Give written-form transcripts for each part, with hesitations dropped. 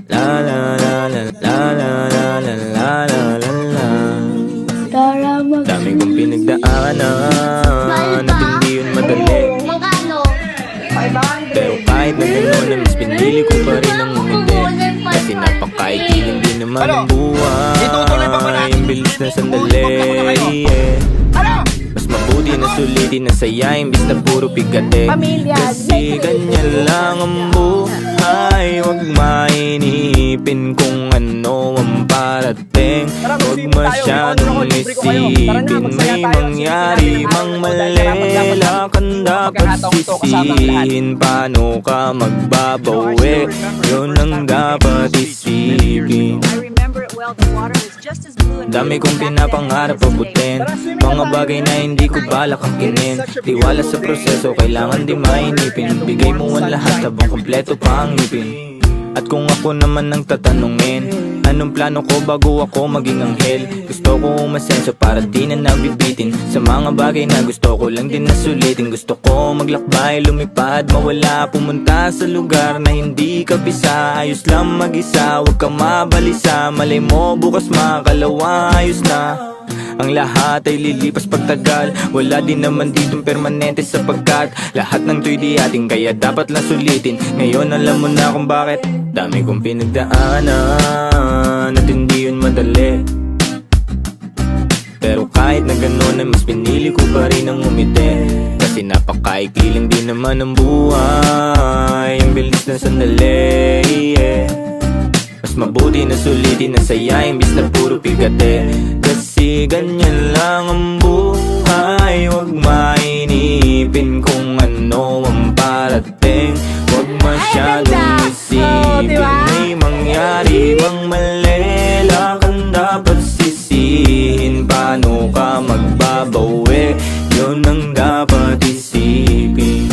La la la la la la la la la la la la. Dami kong pinagdaanan at hindi yun madali. Pero kahit na gano'n ay mas pinili ko pa rin ang umiti. Kasi napakaikiling din naman ang buhay. Ang bilis na sandali, mas mabuti na sulitin na saya imbis na puro pigate. Kasi ganyan lang ang buhay. Huwag mainipin kung ano ang parating. Huwag masyadong isipin may mangyari mang mali. Lakan dapat sisihin, paano ka magbabawi? Yun ang dapat isipin. Dami kong pinapangarap abutin, mga bagay na hindi ko balak akinin. Tiwala sa proseso, kailangan di mainipin. Bigay mo ang lahat habang kompleto pa ang ngipin. At kung ako naman ang tatanungin, anong plano ko bago ako maging anghel? Gusto ko umasenso para di na nabibitin sa mga bagay na gusto ko lang din nasulitin. Gusto ko maglakbay, lumipad, mawala, pumunta sa lugar na hindi ka bisa. Ayos lang mag-isa, huwag ka mabalisa. Malay mo bukas makalawa, ayos na. Ang lahat ay lilipas pagtagal. Wala din naman ditong permanente sapagkat lahat ng to'y di ating, kaya dapat lang sulitin. Ngayon alam mo na kung bakit. Dami kong pinagdaanan at hindi yun madali. Pero kahit na gano'n ay mas pinili ko pa rin ang umiti. Kasi napakaikiling din naman ang buhay. Ang bilis na sandali, mas mabuti na sulitin na saya imbis na puro pigate. Kasi ganyan lang ang buhay. Huwag mainipin kung ano ang parating. Huwag masyadong isipin may mangyari mang mali. Lakan dapat sisihin, paano ka magbabawi? Yun ang dapat isipin.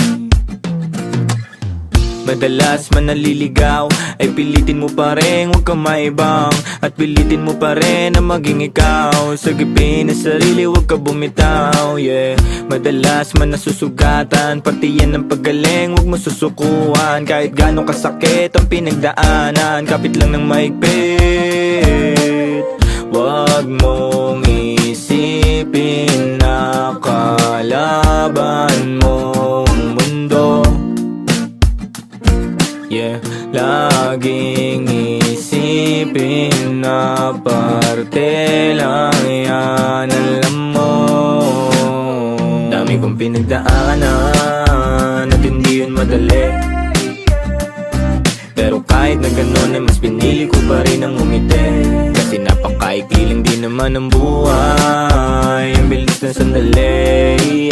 Madalas man naliligaw ay pilitin mo pa rin, huwag ka maibang. At pilitin mo pa rin na maging ikaw. Sagipin na sarili, huwag ka bumitaw, yeah. Madalas man nasusugatan, pati yan ang paggaling, huwag mo susukuhan. Kahit gano'ng kasakit ang pinagdaanan, kapit lang ng maigpit. Huwag mong isipin na kalaban mong mundo, yeah. Laging isipin na parte lang yan, alam mo. Dami kong pinagdaanan at hindi yun madali. Pero kahit na gano'n ay mas pinili ko pa rin ang umiti. Kasi napakaikiling din naman ang buhay. Ang bilis na sandali,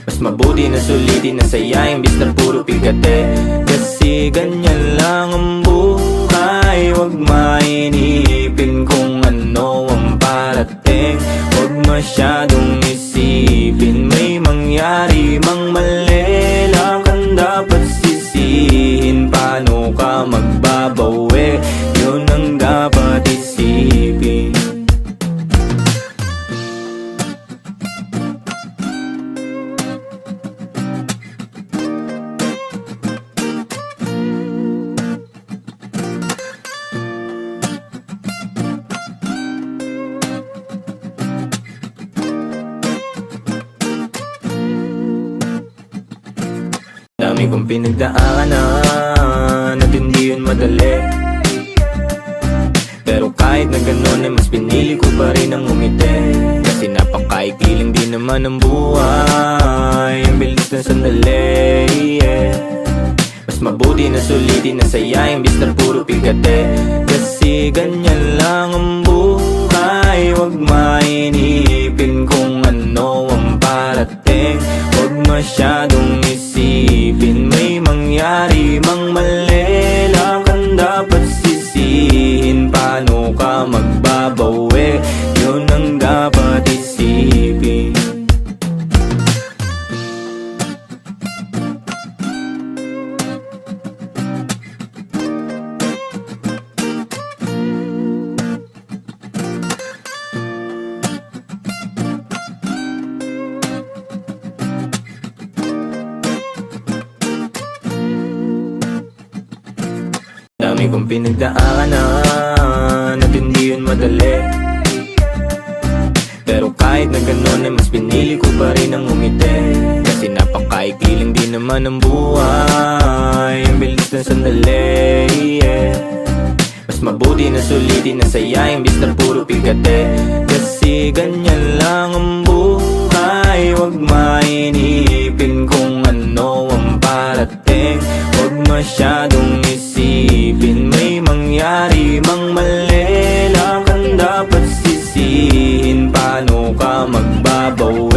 mas mabuti na sulitin na saya imbis na puro pigate. Kasi ganyan lang ang buhay. Huwag mainipin kung ano ang parating. Huwag masyadong isipin may mangyari mang mali. Lakan dapat sisihin, paano ka magbabawi? Yun ang dapat isipin. Dami kong pinagdaanan at hindi yun madali. Pero kahit na gano'n ay mas pinili ko pa rin ang umiti. Kasi napakaikiling din naman ang buhay. Ang bilis na sandali, mas mabuti na sulitin na saya imbis na puro pigate. Kasi ganyan lang ang buhay. Huwag mainipin kung ano ang parating. Huwag masyadong isipin may mangyari mang mali. Lakan dapat sisihin, paano ka magbabawi? Yun ang dapat isipin. pinagdaanan at hindi yun madali. Pero kahit na ganun ay mas pinili ko pa rin ang umiti. Kasi napakaikli lang din naman ang buhay, ang bilis ng sandali, yeah. Mas mabuti na sulitin na saya imbis na puro pigate. Kasi ganyan lang ang buhay, huwag mainipin kung ano ang parating. Huwag masyadong isipin, may mangyari mang mali, lang kang dapat sisihin. Paano ka magbabawi?